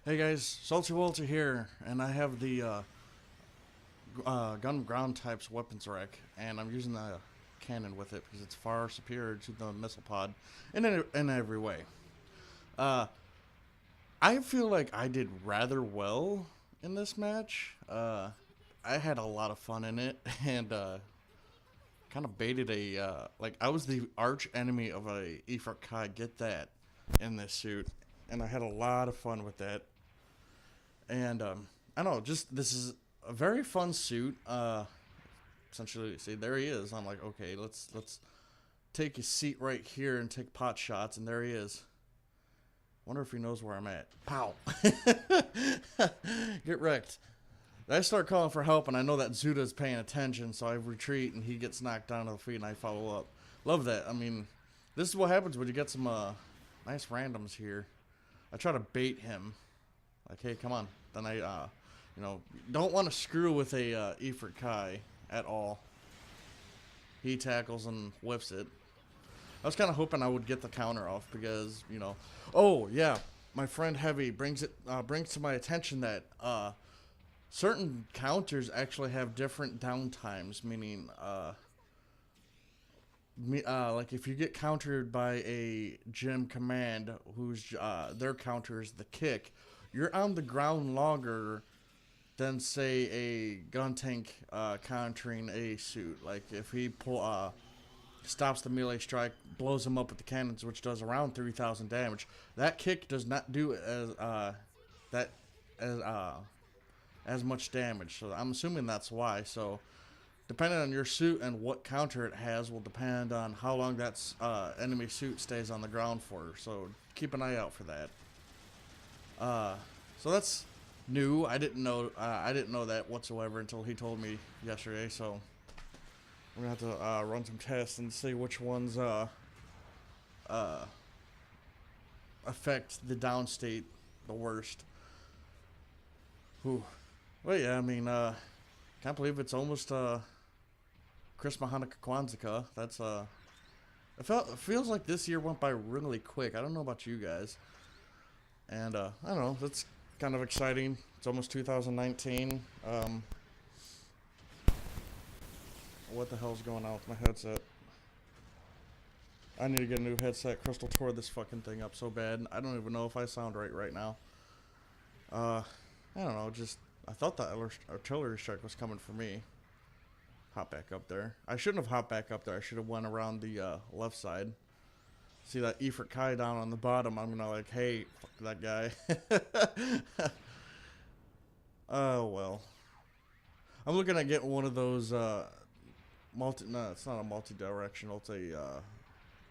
Hey guys, Salty Walter here, and I have the Gundam ground types weapons rack, and I'm using the cannon with it because it's far superior to the missile pod in every way. Uh, I feel like I did rather well in this match. I had a lot of fun in it, and kind of baited like I was the arch enemy of a Ifrit Kai. Get that in this suit, and I had a lot of fun with that. And I don't know, just this is a very fun suit. Essentially, see there he is. I'm like, okay, let's take a seat right here and take pot shots, and there he is. Wonder if he knows where I'm at. Pow! Get wrecked. I start calling for help, and I know that Zuda's paying attention, so I retreat, and he gets knocked down to the feet, and I follow up. Love that. I mean, this is what happens when you get some nice randoms here. I try to bait him. Like, hey, come on. Then I, don't want to screw with a Ifrit Kai at all. He tackles and whiffs it. I was kind of hoping I would get the counter off because, oh yeah, my friend Heavy brings to my attention that certain counters actually have different downtimes, meaning like if you get countered by a gym command whose their counter is the kick, you're on the ground longer than say a gun tank countering a suit. Like if he stops the melee strike, blows him up with the cannons, which does around 3,000 damage. That kick does not do as much damage. So I'm assuming that's why. So depending on your suit and what counter it has will depend on how long that enemy suit stays on the ground for. So keep an eye out for that. So that's new. I didn't know that whatsoever until he told me yesterday. So we're gonna have to run some tests and see which ones affect the downstate the worst. Whew. Well, yeah. I mean, can't believe it's almost Christmas, Hanukkah, Kwanzaa. That's it feels like this year went by really quick. I don't know about you guys. And I don't know, that's kind of exciting. It's almost 2019. What the hell's going on with my headset? I need to get a new headset. Crystal tore this fucking thing up so bad. I don't even know if I sound right now. I don't know, I thought the artillery strike was coming for me. Hop back up there. I shouldn't have hopped back up there. I should have went around the left side. See that Ifrit Kai down on the bottom, I'm gonna like, hey, fuck that guy. Oh, well. I'm looking at getting one of those, no, it's not a multi-directional, it's a,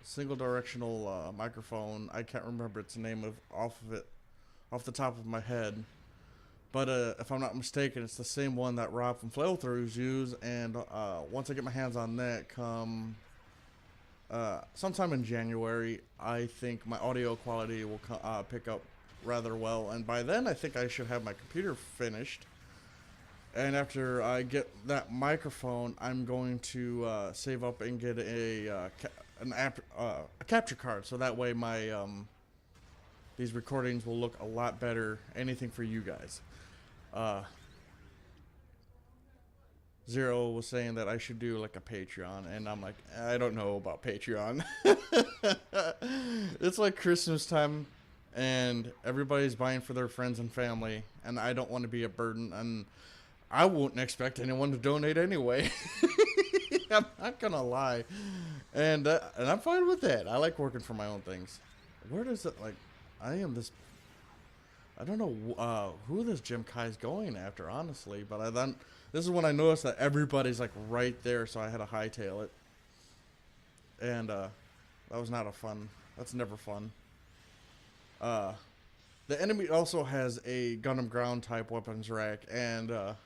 single-directional, microphone. I can't remember its name off the top of my head. But, if I'm not mistaken, it's the same one that Rob from Flamethrowers use, and, once I get my hands on that, sometime in January, I think my audio quality will pick up rather well, and by then I think I should have my computer finished. And after I get that microphone, I'm going to save up and get a capture card, so that way my these recordings will look a lot better. Anything for you guys. Zero was saying that I should do like a Patreon, and I'm like, I don't know about Patreon. It's like Christmas time, and everybody's buying for their friends and family, and I don't want to be a burden, and I wouldn't expect anyone to donate anyway. I'm not gonna lie, and I'm fine with that. I like working for my own things. Where does it like? I don't know who this Jim Kai's going after, honestly, but this is when I noticed that everybody's like right there, so I had to hightail it. And that was not that's never fun. The enemy also has a Gundam ground type weapons rack, and I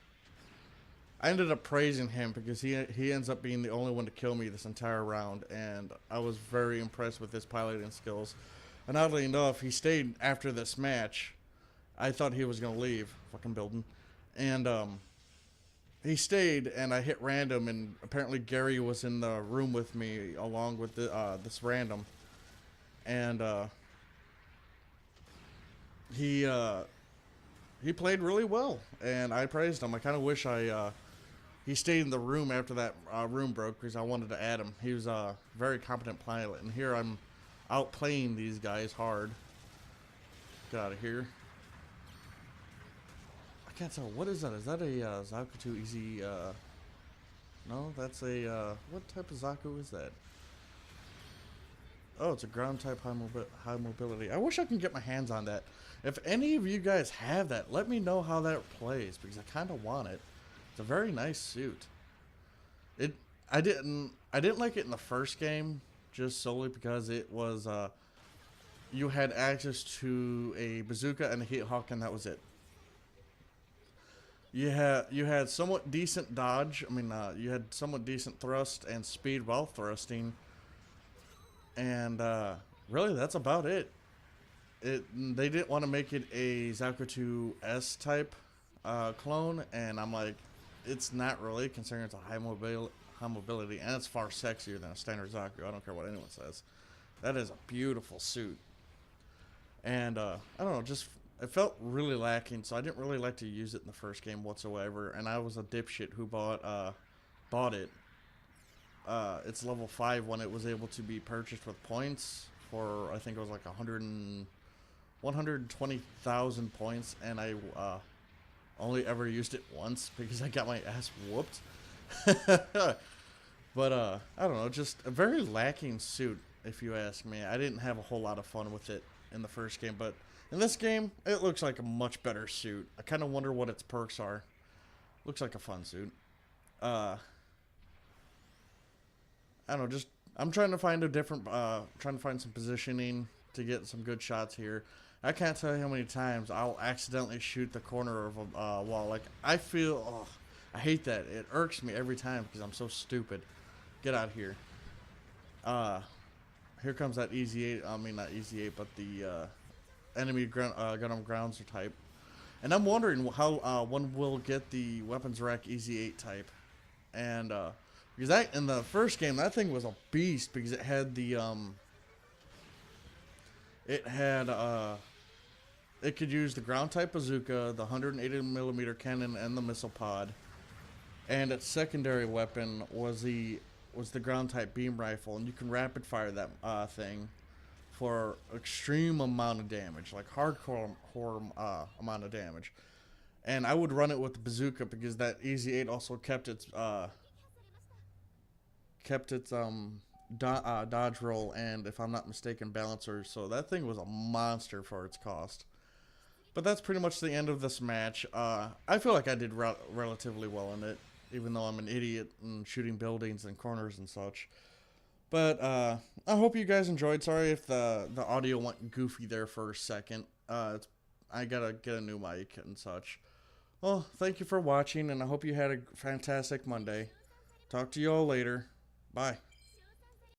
ended up praising him because he ends up being the only one to kill me this entire round, and I was very impressed with his piloting skills. And oddly enough, he stayed after this match. I thought he was going to leave. Fucking building. And he stayed, and I hit random, and apparently Gary was in the room with me along with this random. And he he played really well, and I praised him. I kind of wish he stayed in the room after that room broke because I wanted to add him. He was a very competent pilot, and here I'm outplaying these guys hard. Get out of here. I can't tell. What is that? Is that a Zaku Easy? No, that's a... what type of Zaku is that? Oh, it's a ground type high mobility. I wish I can get my hands on that. If any of you guys have that, let me know how that plays because I kind of want it. It's a very nice suit. I didn't like it in the first game just solely because it was you had access to a bazooka and a heat hawk and that was it. You had somewhat decent dodge. I mean, you had somewhat decent thrust and speed while thrusting. And really, that's about it. They didn't want to make it a Zaku S type clone, and I'm like, it's not really, considering it's a high mobility, and it's far sexier than a standard Zaku. I don't care what anyone says. That is a beautiful suit. And I don't know, just it felt really lacking, so I didn't really like to use it in the first game whatsoever. And I was a dipshit who bought it. It's level 5 when it was able to be purchased with points for, I think it was like 120,000 points, and I only ever used it once because I got my ass whooped. But I don't know, just a very lacking suit if you ask me. I didn't have a whole lot of fun with it in the first game, but in this game it looks like a much better suit. I kind of wonder what its perks are. Looks like a fun suit. I don't know, just I'm trying to find a different trying to find some positioning to get some good shots here. I can't tell you how many times I'll accidentally shoot the corner of a wall. Like, I feel, oh, I hate that. It irks me every time because I'm so stupid. Get out of here. Here comes that Easy 8. I mean, not Easy 8, but the enemy Gundam Grounds type. And I'm wondering how when we'll get the weapons rack Easy 8 type. And because that in the first game, that thing was a beast because it had the it could use the ground type bazooka, the 180mm cannon, and the missile pod. And its secondary weapon was the ground type beam rifle, and you can rapid fire that thing for extreme amount of damage, like hardcore amount of damage. And I would run it with the bazooka because that Easy 8 also kept its dodge roll and, if I'm not mistaken, balancer. So that thing was a monster for its cost. But that's pretty much the end of this match. I feel like I did relatively well in it, even though I'm an idiot and shooting buildings and corners and such. But I hope you guys enjoyed. Sorry if the audio went goofy there for a second. I gotta get a new mic and such. Well, thank you for watching, and I hope you had a fantastic Monday. Talk to you all later. Bye.